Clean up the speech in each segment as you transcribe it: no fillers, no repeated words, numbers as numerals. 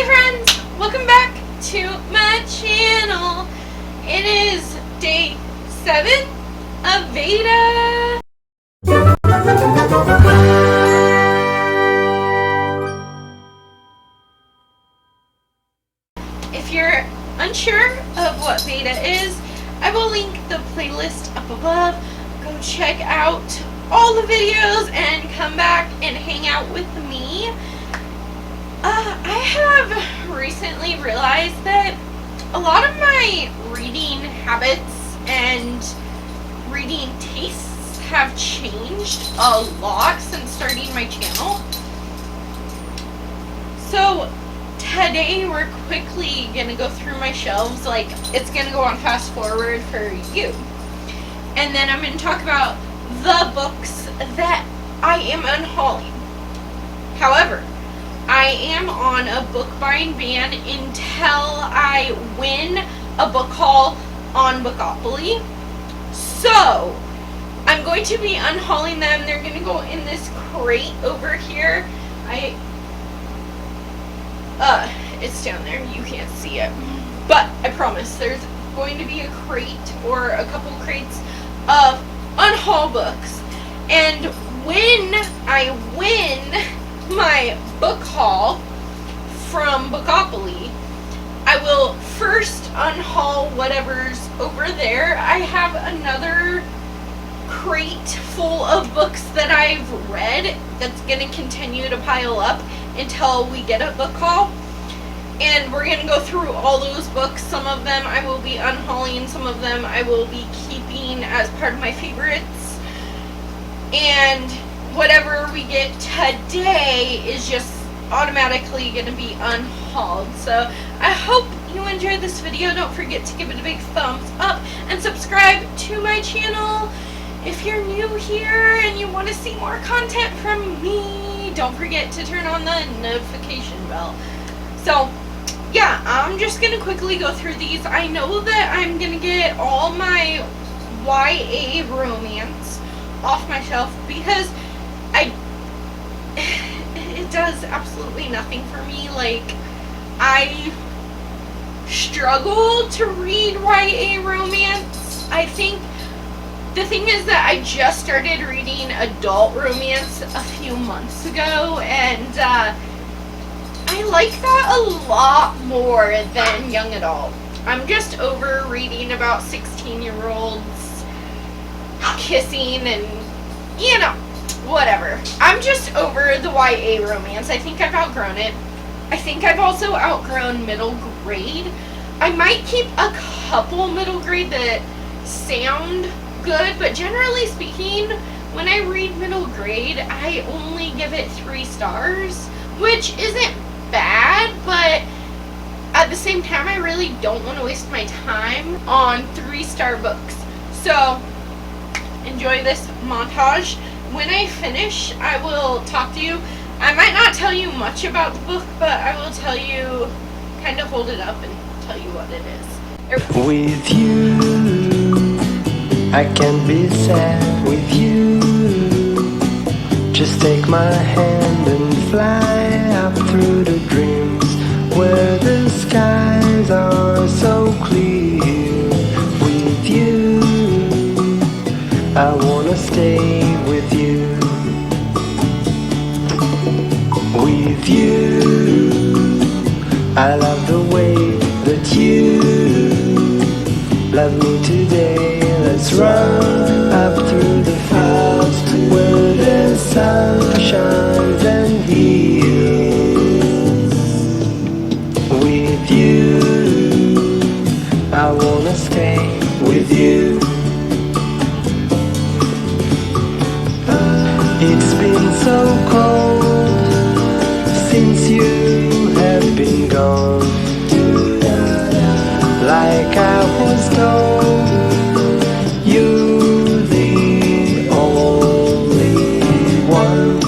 Hi friends! Welcome back to my channel. It is day 7 of VEDA. If you're unsure of what VEDA is, I will link the playlist up above. Go check out all the videos and come back and hang out with me. I have recently realized that a lot of my reading habits and reading tastes have changed a lot since starting my channel. So today we're quickly going to go through my shelves, like it's going to go on fast forward for you. And then I'm going to talk about the books that I am unhauling. However, I am on a book buying ban until I win a book haul on Bookopoly. So I'm going to be unhauling them. They're going to go in this crate over here. It's down there. You can't see it. But I promise there's going to be a crate or a couple crates of unhaul books. And when I win my book haul from Bookopoly, I will first unhaul whatever's over there. I have another crate full of books that I've read that's going to continue to pile up until we get a book haul. And we're going to go through all those books. Some of them I will be unhauling, some of them I will be keeping as part of my favorites. And whatever we get today is just automatically going to be unhauled. So I hope you enjoyed this video. Don't forget to give it a big thumbs up and subscribe to my channel. If you're new here and you want to see more content from me, don't forget to turn on the notification bell. So yeah, I'm just going to quickly go through these. I know that I'm going to get all my YA romance off my shelf because it does absolutely nothing for me. Like, I struggle to read YA romance. I think the thing is that I just started reading adult romance a few months ago, and I like that a lot more than young adult. I'm just over reading about 16-year-olds kissing and, you know, whatever. I'm just over the YA romance. I think I've outgrown it. I think I've also outgrown middle grade. I might keep a couple middle grade that sound good, but generally speaking, when I read middle grade, I only give it 3 stars, which isn't bad, but at the same time, I really don't want to waste my time on 3-star books. So enjoy this montage. When I finish, I will talk to you. I might not tell you much about the book, but I will tell you, kind of hold it up and tell you what it is. With you, I can be sad with you. Just take my hand and fly up through the dreams where the skies are so clear. With you, I wanna stay with you. With you, I love the way that you love me today. Let's run up through the fields where the sun shines and heals. With you, I wanna stay with you. It's been so cold since you have been gone. Like I was told, you're the only one.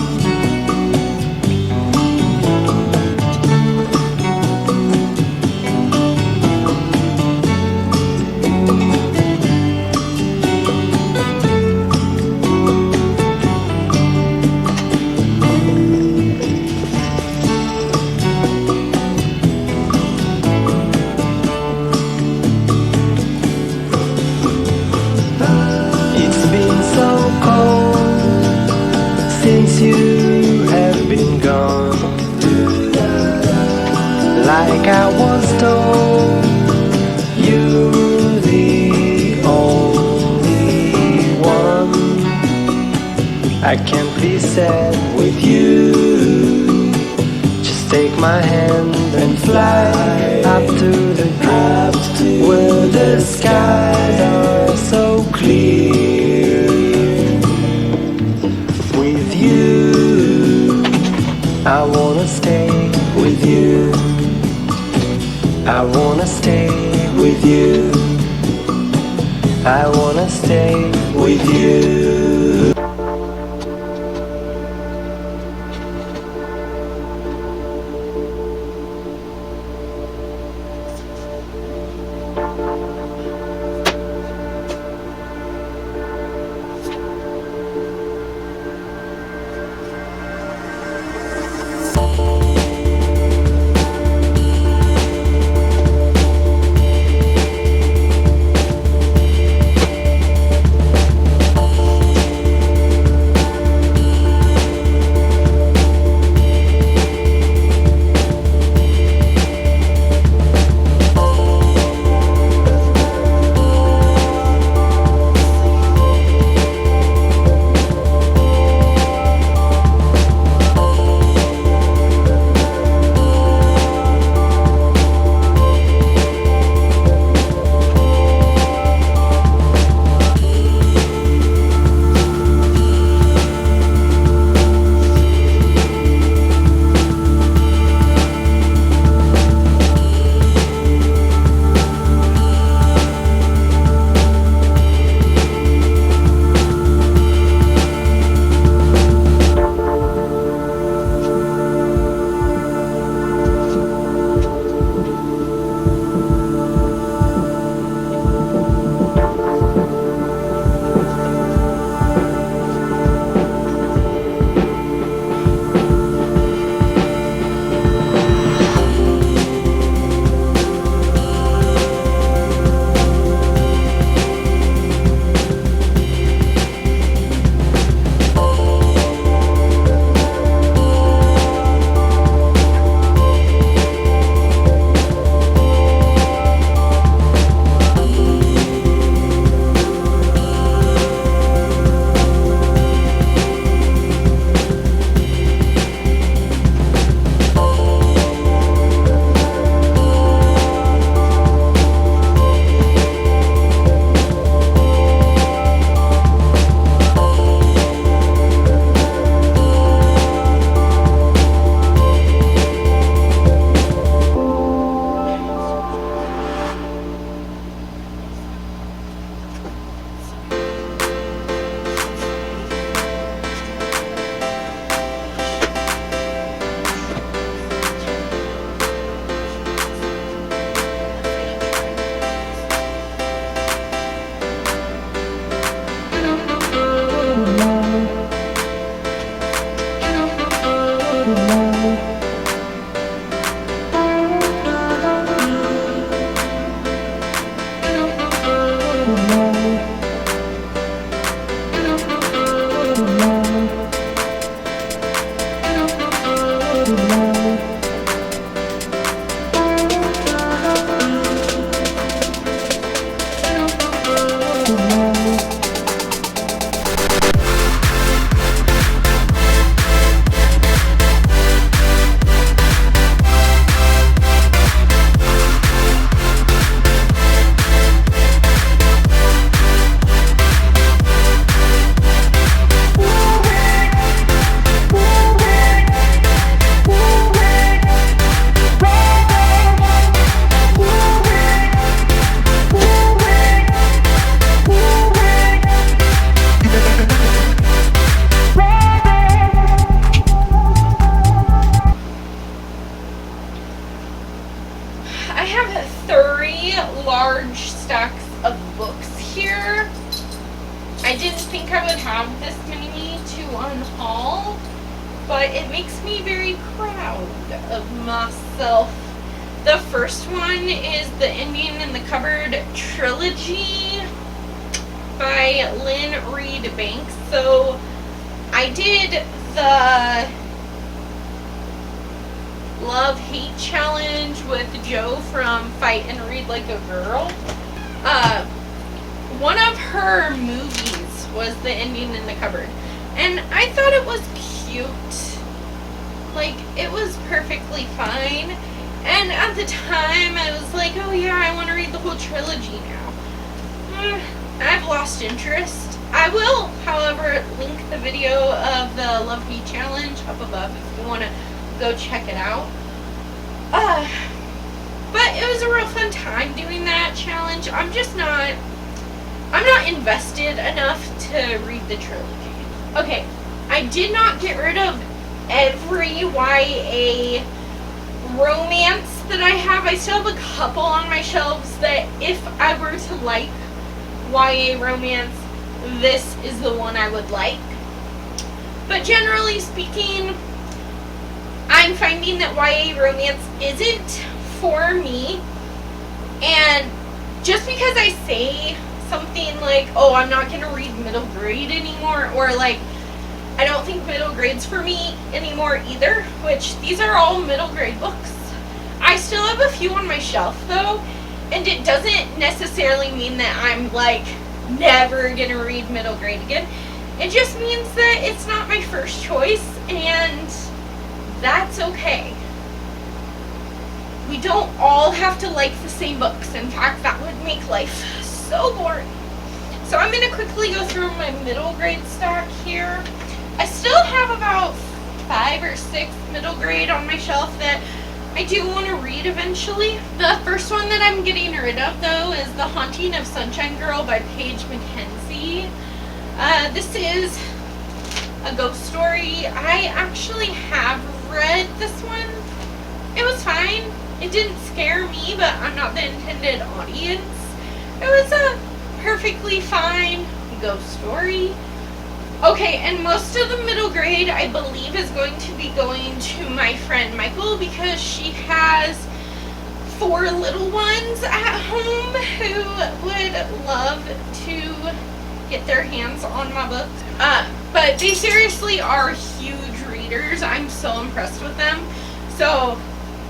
like I was told. You're the only one I can't be sad with you. Just take my hand and fly up to the top where the skies are so clear. With you, I wanna stay with you. I wanna stay with you. I wanna stay with you. I didn't think I would have this many to unhaul, but it makes me very proud of myself. The first one is the Indian in the Cupboard Trilogy by Lynn Reed Banks. So I did the love-hate challenge with Joe from Fight and Read Like a Girl. One of her movies was The Indian in the Cupboard, and I thought it was cute. Like, it was perfectly fine, and at the time I was like, oh yeah, I want to read the whole trilogy now. I've lost interest. I will, however, link the video of the Love Hate Challenge up above if you want to go check it out. But it was a real fun time doing that challenge. I'm not invested enough to read the trilogy. Okay, I did not get rid of every YA romance that I have. I still have a couple on my shelves that if I were to like YA romance, this is the one I would like. But generally speaking, I'm finding that YA romance isn't for me. And just because I say something like, oh, I'm not going to read middle grade anymore, or like, I don't think middle grade's for me anymore either, which these are all middle grade books. I still have a few on my shelf though, and it doesn't necessarily mean that I'm like never going to read middle grade again. It just means that it's not my first choice, and that's okay. We don't all have to like the same books. In fact, that would make life so boring. So I'm going to quickly go through my middle grade stack here. I still have about 5 or 6 middle grade on my shelf that I do want to read eventually. The first one that I'm getting rid of though is The Haunting of Sunshine Girl by Paige Mackenzie. This is a ghost story. I actually have read this one. It was fine. It didn't scare me, but I'm not the intended audience. It was a perfectly fine ghost story. Okay, and most of the middle grade, I believe, is going to be going to my friend Michael because she has 4 little ones at home who would love to get their hands on my books. But they seriously are huge readers. I'm so impressed with them. So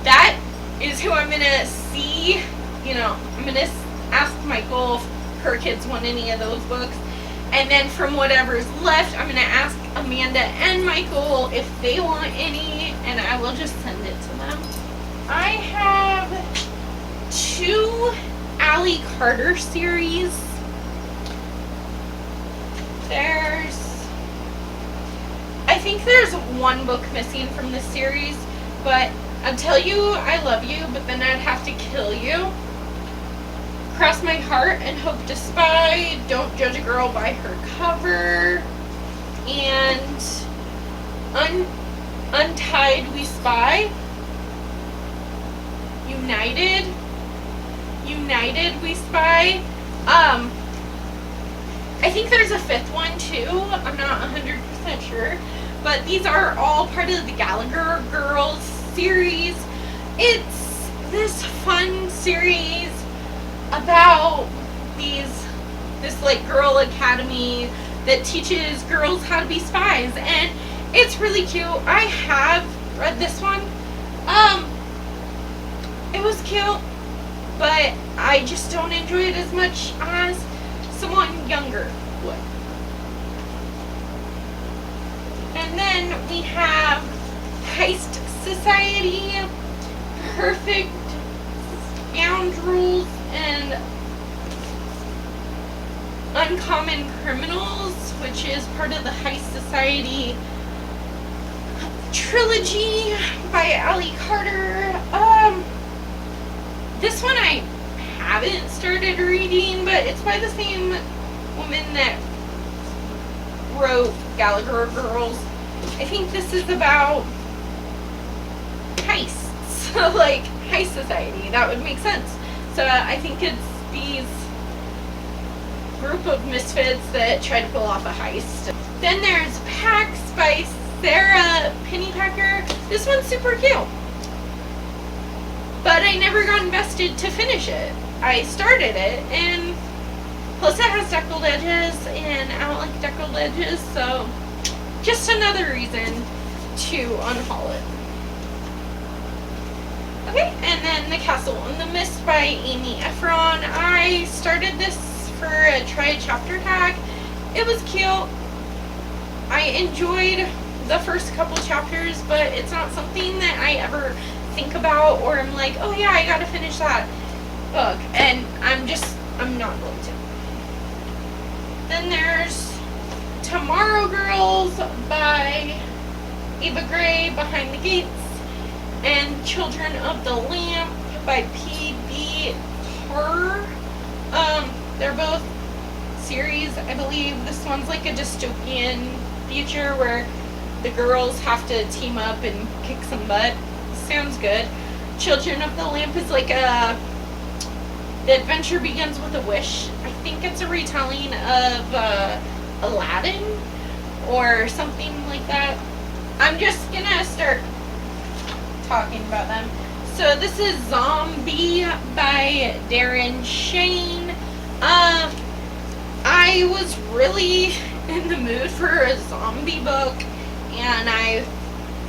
that is who I'm going to see. You know, I'm going to ask Michael if her kids want any of those books. And then from whatever's left, I'm going to ask Amanda and Michael if they want any, and I will just send it to them. I have 2 Allie Carter series. I think there's 1 book missing from this series, but I'll tell you I love you, but then I'd have to kill you. Cross My Heart and Hope to Spy, Don't Judge a Girl by Her Cover, and Untied We Spy, United We Spy. I think there's a 5th one too, I'm not 100% sure, but these are all part of the Gallagher Girls series. It's this fun series about this like girl academy that teaches girls how to be spies, and it's really cute. I have read this one. It was cute, but I just don't enjoy it as much as someone younger would. And then we have Heist Society, Perfect Scoundrels, and Uncommon Criminals, which is part of the Heist Society trilogy by Allie Carter. This one I haven't started reading, but it's by the same woman that wrote Gallagher Girls. I think this is about heists, like Heist Society. That would make sense. So I think it's these group of misfits that try to pull off a heist. Then there's Pax by Sarah Pennypacker. This one's super cute, but I never got invested to finish it. I started it, and plus it has deckled edges, and I don't like deckled edges, so just another reason to unhaul it. And then The Castle in the Mist by Amy Efron. I started this for a try a chapter tag. It was cute. I enjoyed the first couple chapters, but it's not something that I ever think about or I'm like, oh yeah, I gotta finish that book. And I'm not going to. Then there's Tomorrow Girls by Eva Gray, Behind the Gates, and Children of the Lamp by P.B. Horror. They're both series, I believe. This one's like a dystopian future where the girls have to team up and kick some butt. Sounds good. Children of the Lamp is like the adventure begins with a wish. I think it's a retelling of Aladdin or something like that. I'm just gonna start talking about them. So this is Zombie by Darren Shane. I was really in the mood for a zombie book, and I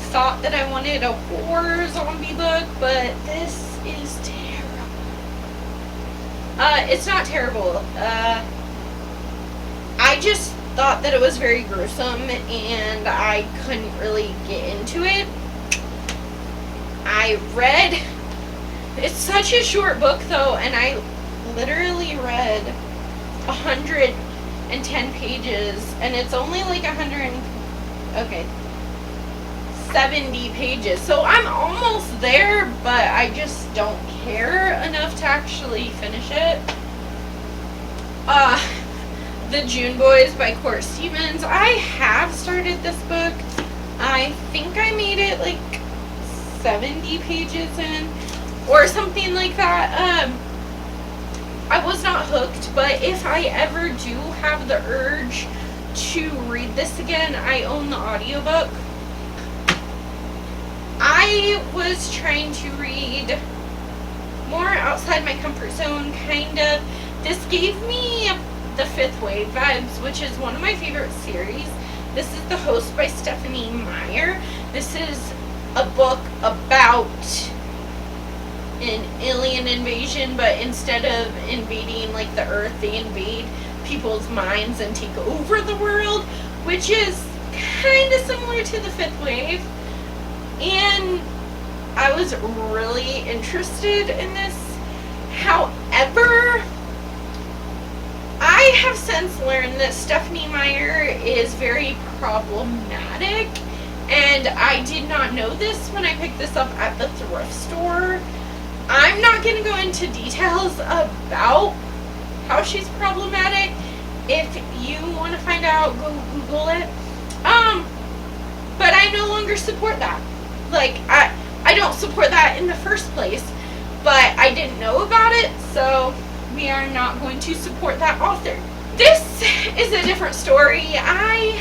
thought that I wanted a horror zombie book, but this is terrible. It's not terrible. I just thought that it was very gruesome, and I couldn't really get into it. I read, it's such a short book though, and I literally read 110 pages, and it's only like 70 pages, so I'm almost there, but I just don't care enough to actually finish it. The June Boys by Court Stevens. I have started this book. I think I made it like 70 pages in, or something like that. I was not hooked, but if I ever do have the urge to read this again, I own the audiobook. I was trying to read more outside my comfort zone, kind of. This gave me the Fifth Wave vibes, which is one of my favorite series. This is The Host by Stephanie Meyer. This is a book about an alien invasion, but instead of invading like the earth, they invade people's minds and take over the world, which is kind of similar to the Fifth Wave. And I was really interested in this. However, I have since learned that Stephanie Meyer is very problematic, and I did not know this when I picked this up at the thrift store. I'm not going to go into details about how she's problematic. If you want to find out, go Google it. But I no longer support that. Like, I don't support that in the first place, but I didn't know about it, so we are not going to support that author. This is a different story. I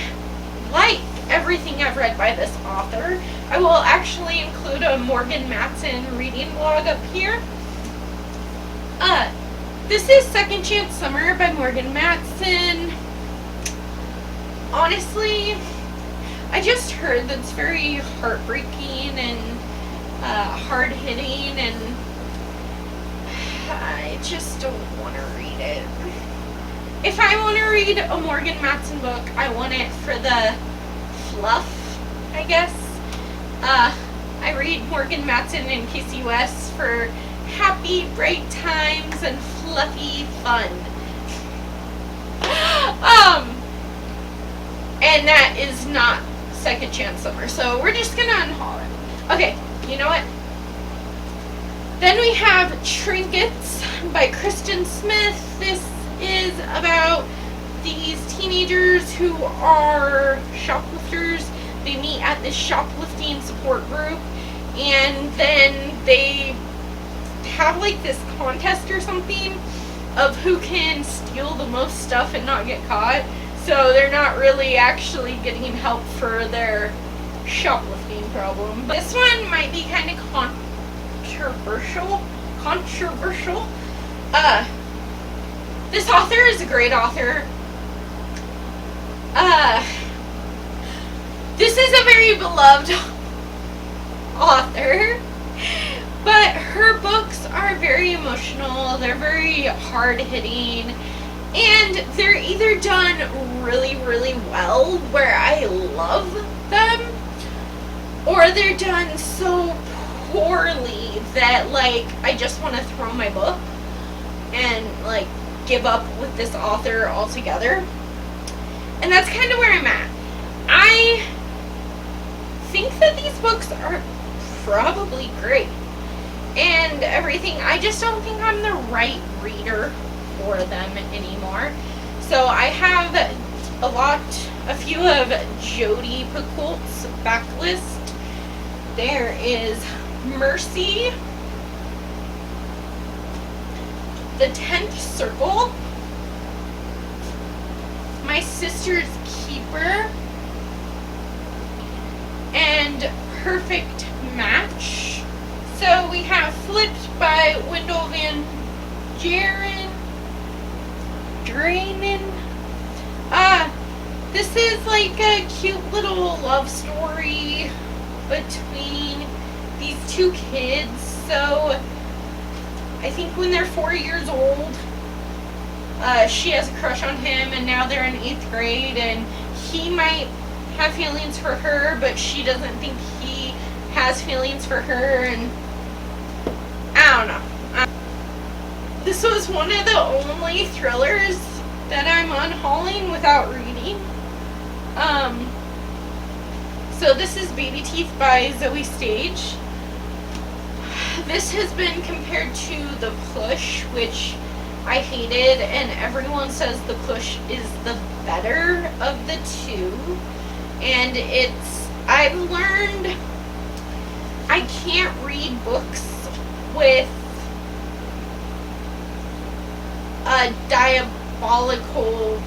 like everything I've read by this author. I will actually include a Morgan Matson reading blog up here. This is Second Chance Summer by Morgan Matson. Honestly, I just heard that it's very heartbreaking and hard-hitting, and I just don't want to read it. If I want to read a Morgan Matson book, I want it for the fluff, I guess. I read Morgan Matson and Casey West for happy, bright times and fluffy fun. And that is not Second Chance Summer, so we're just gonna unhaul it. Okay, you know what? Then we have Trinkets by Kristen Smith. This is about these teenagers who are shoplifters. They meet at this shoplifting support group, and then they have like this contest or something of who can steal the most stuff and not get caught. So they're not really actually getting help for their shoplifting problem. But this one might be kind of controversial. This author is a great author. This is a very beloved author. But her books are very emotional, they're very hard-hitting, and they're either done really, really well, where I love them, or they're done so poorly that, like, I just want to throw my book and, like, give up with this author altogether. And that's kind of where I'm at. I think that these books are probably great and everything. I just don't think I'm the right reader for them anymore. So I have a few of Jodi Picoult's backlist. There is Mercy, The 10th Circle, My Sister's Keeper, and Perfect Match. So we have Flipped by Wendell Van Drainen. This is like a cute little love story between these two kids. So I think when they're 4 years old, she has a crush on him, and now they're in 8th grade, and he might have feelings for her, but she doesn't think he has feelings for her, and I don't know. This was one of the only thrillers that I'm unhauling without reading. So this is Baby Teeth by Zoe Stage. This has been compared to The Push, which I hated, and everyone says The Push is the better of the two. And I've learned I can't read books with a diabolical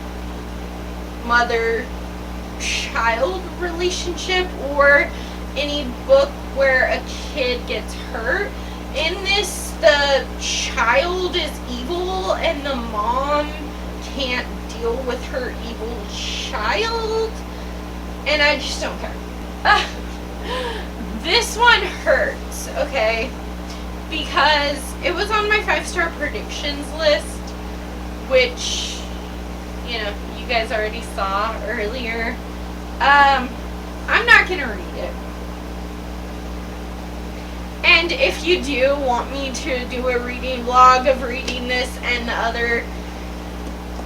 mother-child relationship, or any book where a kid gets hurt. In this, the child is evil and the mom can't deal with her evil child, and I just don't care. This one hurts, okay, because it was on my 5-star predictions list, which, you know, you guys already saw earlier. I'm not gonna read it. And if you do want me to do a reading vlog of reading this and the other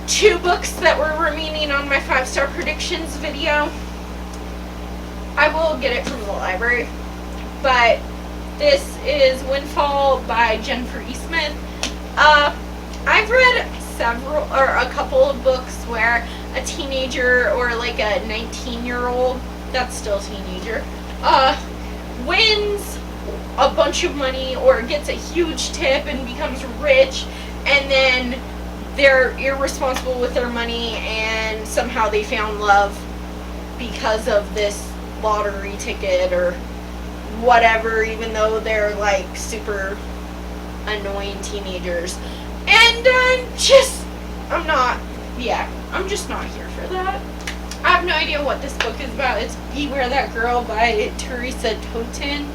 2 books that were remaining on my 5-star predictions video, I will get it from the library. But this is Windfall by Jennifer E. Smith. I've read a couple of books where a teenager, or like a 19-year-old, that's still a teenager, wins a bunch of money or gets a huge tip and becomes rich, and then they're irresponsible with their money, and somehow they found love because of this lottery ticket or whatever, even though they're like super annoying teenagers. And I'm just not here for that. I have no idea what this book is about. It's Beware That Girl by Teresa Toten.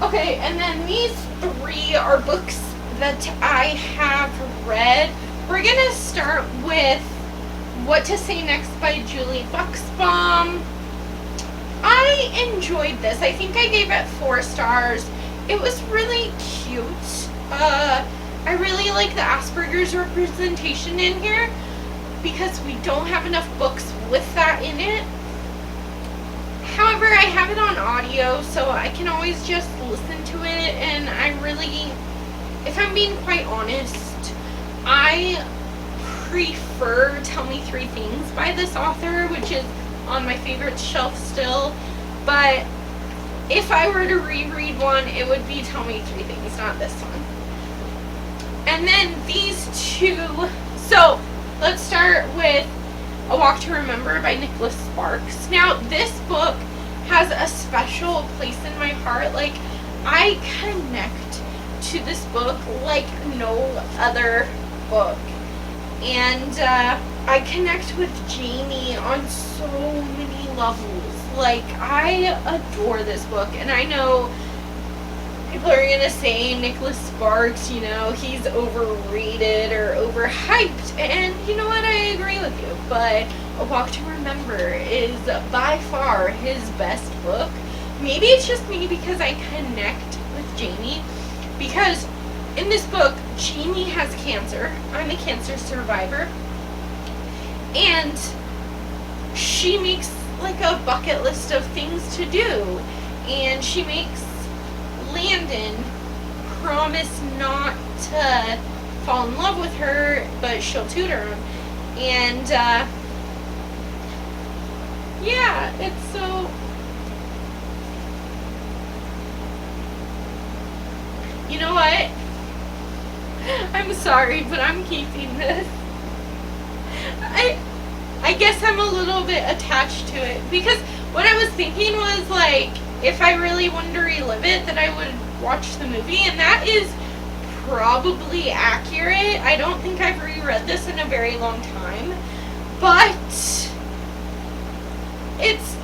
Okay, and then these 3 are books that I have read. We're gonna start with What to Say Next by Julie Buxbaum. I enjoyed this. I think I gave it 4 stars. It was really cute. I really like the Asperger's representation in here, because we don't have enough books with that in it. However, I have it on audio, so I can always just listen to it, and I really, if I'm being quite honest, I prefer Tell Me 3 Things by this author, which is on my favorite shelf still. But if I were to reread one, it would be Tell Me 3 Things, not this one. And then these 2, so let's start with A Walk to Remember by Nicholas Sparks. Now, this book has a special place in my heart. Like, I connect to this book like no other book. And I connect with Jamie on so many levels. Like, I adore this book, and I know people are gonna say Nicholas Sparks, you know, he's overrated or overhyped, and you know what, I agree with you, but A Walk to Remember is by far his best book. Maybe it's just me because I connect with Jamie, because in this book, Jamie has cancer. I'm a cancer survivor, and she makes like a bucket list of things to do, and she makes Landon promise not to fall in love with her, but she'll tutor him. And yeah, it's so, you know what, I'm sorry, but I'm keeping this. I guess I'm a little bit attached to it, because what I was thinking was, like, if I really wanted to relive it, that I would watch the movie, and that is probably accurate. I don't think I've reread this in a very long time, but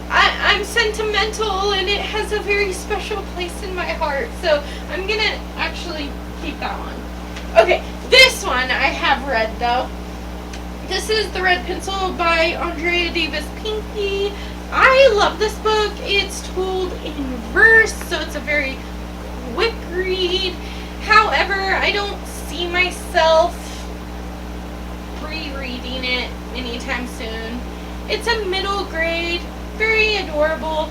I'm sentimental, and it has a very special place in my heart, so I'm gonna actually keep that one. Okay, this one I have read, though. This is The Red Pencil by Andrea Davis Pinckney. I love this book. It's told in verse, so it's a very quick read. However, I don't see myself rereading it anytime soon. It's a middle grade, very adorable.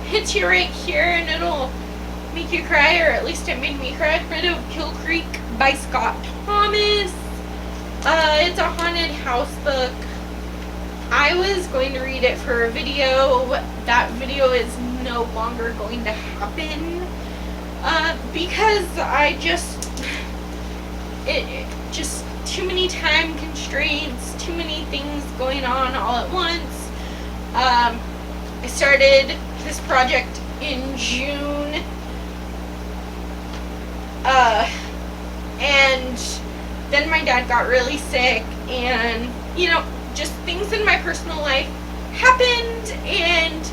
Hits you right here and it'll make you cry, or at least it made me cry. Rid of Kill Creek by Scott Thomas. It's a haunted house book. I was going to read it for a video. That video is no longer going to happen because it just too many time constraints, too many things going on all at once. I started this project in June, and then my dad got really sick, and, you know, just things in my personal life happened, and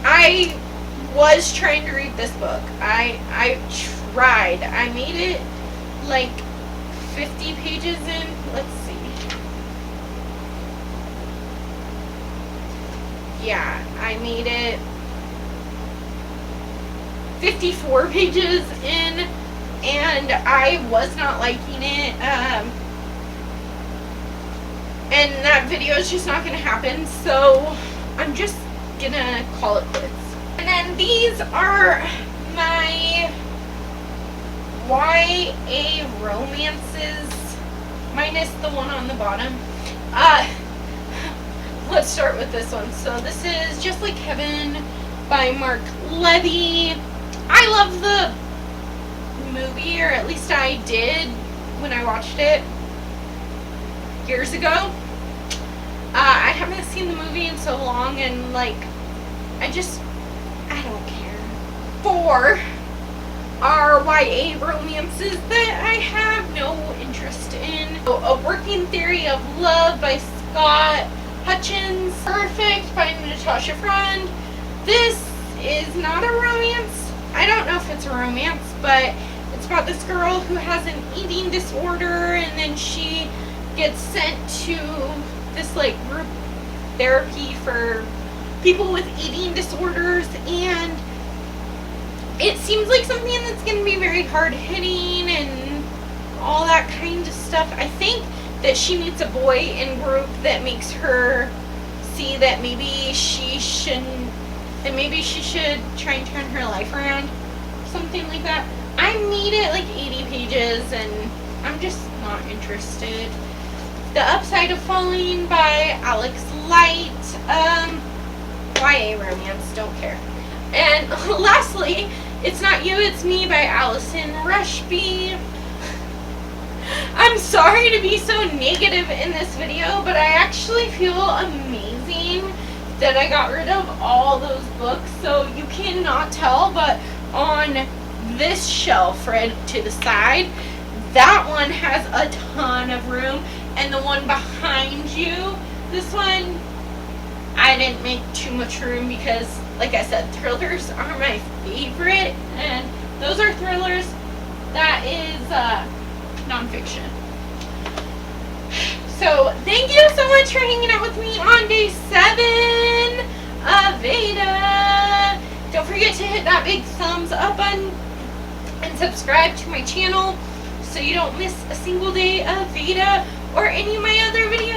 I was trying to read this book. I tried. I made it like 50 pages in. Let's see. Yeah, I made it 54 pages in, and I was not liking it, and that video is just not going to happen, so I'm just going to call it quits. And then these are my YA romances, minus the one on the bottom. Let's start with this one. So this is Just Like Heaven by Mark Levy. I love the movie, or at least I did when I watched it years ago. I haven't seen the movie in so long, and like, I don't care. 4 are YA romances that I have no interest in. So, A Working Theory of Love by Scott Hutchins. Perfect by Natasha Frond. This is not a romance. I don't know if it's a romance, but it's about this girl who has an eating disorder, and then she gets sent to this like group therapy for people with eating disorders, and it seems like something that's going to be very hard-hitting and all that kind of stuff. I think that she meets a boy in group that makes her see that maybe she shouldn't, that maybe she should try and turn her life around, something like that. I made it like 80 pages, and I'm just not interested. The Upside of Falling by Alex Light. YA romance, don't care. And lastly, It's Not You, It's Me by Allison Rushby. I'm sorry to be so negative in this video, but I actually feel amazing that I got rid of all those books. So you cannot tell, but on this shelf right to the side, that one has a ton of room, and the one behind you, this one, I didn't make too much room because, like I said, thrillers are my favorite, and those are thrillers. That is nonfiction. So thank you so much for hanging out with me on day 7 of VEDA. Don't forget to hit that big thumbs up button and subscribe to my channel so you don't miss a single day of VEDA or any of my other videos.